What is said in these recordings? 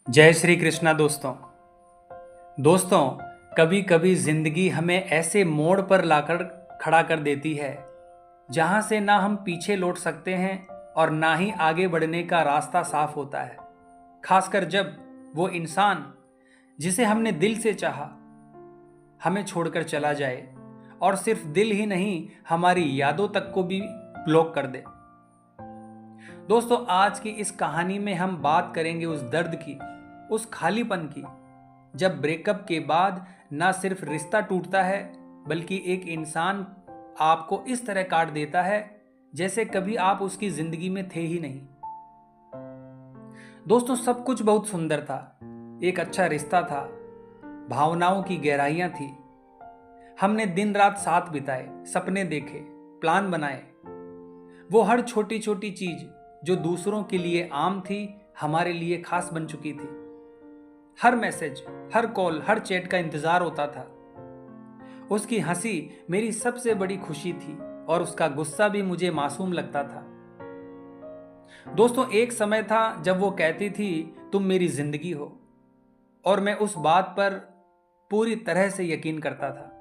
जय श्री कृष्णा दोस्तों कभी कभी जिंदगी हमें ऐसे मोड़ पर लाकर खड़ा कर देती है जहां से ना हम पीछे लौट सकते हैं और ना ही आगे बढ़ने का रास्ता साफ होता है। खासकर जब वो इंसान जिसे हमने दिल से चाहा हमें छोड़कर चला जाए और सिर्फ दिल ही नहीं हमारी यादों तक को भी ब्लॉक कर दे। दोस्तों आज की इस कहानी में हम बात करेंगे उस दर्द की, उस खालीपन की, जब ब्रेकअप के बाद ना सिर्फ रिश्ता टूटता है बल्कि एक इंसान आपको इस तरह काट देता है जैसे कभी आप उसकी जिंदगी में थे ही नहीं। दोस्तों सब कुछ बहुत सुंदर था, एक अच्छा रिश्ता था, भावनाओं की गहराइयां थी, हमने दिन रात साथ बिताए, सपने देखे, प्लान बनाए। वो हर छोटी छोटी चीज जो दूसरों के लिए आम थी हमारे लिए खास बन चुकी थी। हर मैसेज, हर कॉल, हर चैट का इंतजार होता था। उसकी हंसी मेरी सबसे बड़ी खुशी थी और उसका गुस्सा भी मुझे मासूम लगता था। दोस्तों एक समय था जब वो कहती थी तुम मेरी जिंदगी हो और मैं उस बात पर पूरी तरह से यकीन करता था।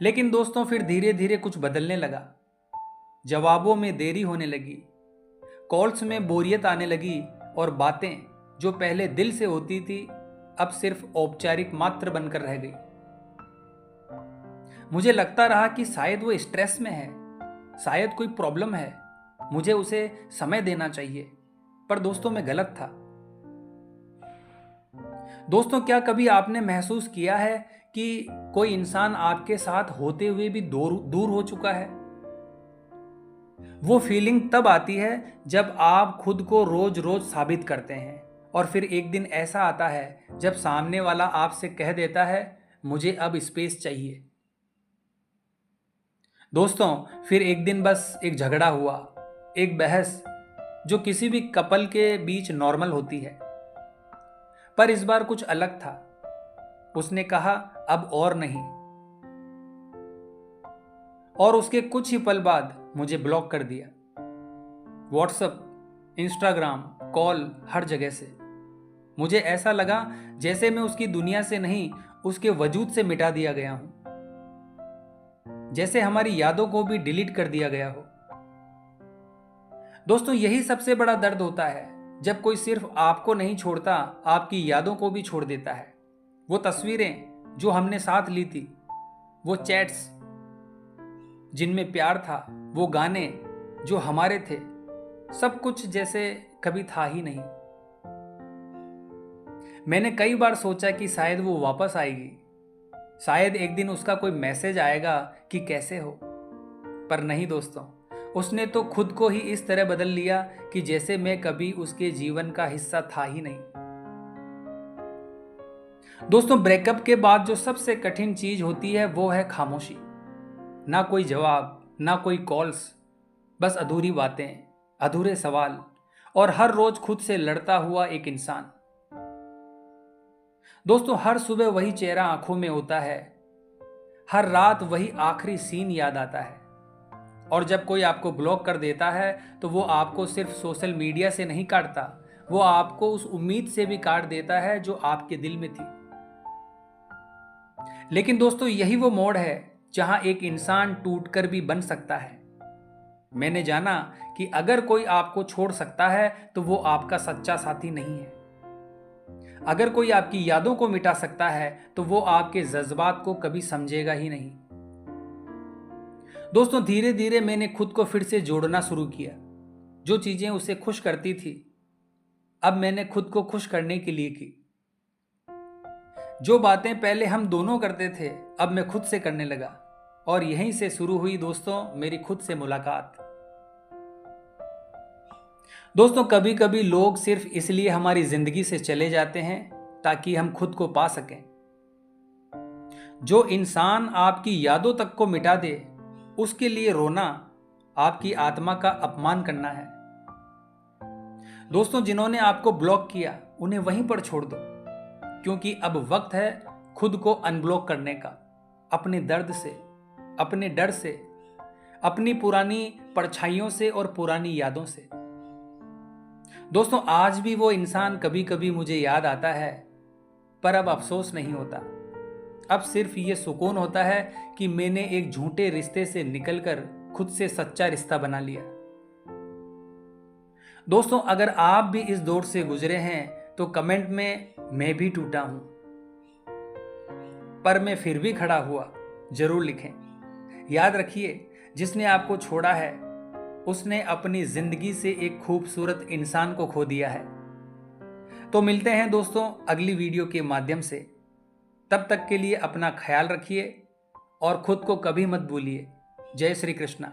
लेकिन दोस्तों फिर धीरे धीरे कुछ बदलने लगा। जवाबों में देरी होने लगी, कॉल्स में बोरियत आने लगी और बातें जो पहले दिल से होती थी अब सिर्फ औपचारिक मात्र बनकर रह गई। मुझे लगता रहा कि शायद वो स्ट्रेस में है, शायद कोई प्रॉब्लम है, मुझे उसे समय देना चाहिए। पर दोस्तों मैं गलत था। दोस्तों क्या कभी आपने महसूस किया है कि कोई इंसान आपके साथ होते हुए भी दूर हो चुका है? वो फीलिंग तब आती है जब आप खुद को रोज रोज साबित करते हैं और फिर एक दिन ऐसा आता है जब सामने वाला आपसे कह देता है मुझे अब स्पेस चाहिए। दोस्तों फिर एक दिन बस एक झगड़ा हुआ, एक बहस जो किसी भी कपल के बीच नॉर्मल होती है, पर इस बार कुछ अलग था। उसने कहा अब और नहीं, और उसके कुछ ही पल बाद मुझे ब्लॉक कर दिया। व्हाट्सएप, इंस्टाग्राम, कॉल, हर जगह से। मुझे ऐसा लगा जैसे मैं उसकी दुनिया से नहीं उसके वजूद से मिटा दिया गया हूं, जैसे हमारी यादों को भी डिलीट कर दिया गया हो। दोस्तों यही सबसे बड़ा दर्द होता है जब कोई सिर्फ आपको नहीं छोड़ता, आपकी यादों को भी छोड़ देता है। वो तस्वीरें जो हमने साथ ली थी, वो चैट्स जिनमें प्यार था, वो गाने जो हमारे थे, सब कुछ जैसे कभी था ही नहीं। मैंने कई बार सोचा कि शायद वो वापस आएगी, शायद एक दिन उसका कोई मैसेज आएगा कि कैसे हो, पर नहीं दोस्तों, उसने तो खुद को ही इस तरह बदल लिया कि जैसे मैं कभी उसके जीवन का हिस्सा था ही नहीं। दोस्तों ब्रेकअप के बाद जो सबसे कठिन चीज होती है वो है खामोशी। ना कोई जवाब, ना कोई कॉल्स, बस अधूरी बातें, अधूरे सवाल और हर रोज खुद से लड़ता हुआ एक इंसान। दोस्तों हर सुबह वही चेहरा आंखों में होता है, हर रात वही आखिरी सीन याद आता है, और जब कोई आपको ब्लॉक कर देता है तो वो आपको सिर्फ सोशल मीडिया से नहीं काटता, वो आपको उस उम्मीद से भी काट देता है जो आपके दिल में थी। लेकिन दोस्तों यही वो मोड़ है जहां एक इंसान टूटकर भी बन सकता है। मैंने जाना कि अगर कोई आपको छोड़ सकता है तो वो आपका सच्चा साथी नहीं है। अगर कोई आपकी यादों को मिटा सकता है तो वो आपके जज्बात को कभी समझेगा ही नहीं। दोस्तों धीरे धीरे मैंने खुद को फिर से जोड़ना शुरू किया। जो चीजें उसे खुश करती थी अब मैंने खुद को खुश करने के लिए की। जो बातें पहले हम दोनों करते थे अब मैं खुद से करने लगा, और यहीं से शुरू हुई दोस्तों मेरी खुद से मुलाकात। दोस्तों कभी कभी लोग सिर्फ इसलिए हमारी जिंदगी से चले जाते हैं ताकि हम खुद को पा सकें। जो इंसान आपकी यादों तक को मिटा दे उसके लिए रोना आपकी आत्मा का अपमान करना है। दोस्तों जिन्होंने आपको ब्लॉक किया उन्हें वहीं पर छोड़ दो, क्योंकि अब वक्त है खुद को अनब्लॉक करने का, अपने दर्द से, अपने डर से, अपनी पुरानी परछाइयों से और पुरानी यादों से। दोस्तों, आज भी वो इंसान कभी कभी मुझे याद आता है, पर अब अफसोस नहीं होता। अब सिर्फ ये सुकून होता है कि मैंने एक झूठे रिश्ते से निकलकर खुद से सच्चा रिश्ता बना लिया। दोस्तों, अगर आप भी इस दौर से गुजरे हैं तो कमेंट में मैं भी टूटा हूं, पर मैं फिर भी खड़ा हुआ जरूर लिखें। याद रखिए, जिसने आपको छोड़ा है उसने अपनी जिंदगी से एक खूबसूरत इंसान को खो दिया है। तो मिलते हैं दोस्तों अगली वीडियो के माध्यम से। तब तक के लिए अपना ख्याल रखिए और खुद को कभी मत भूलिए। जय श्री कृष्णा।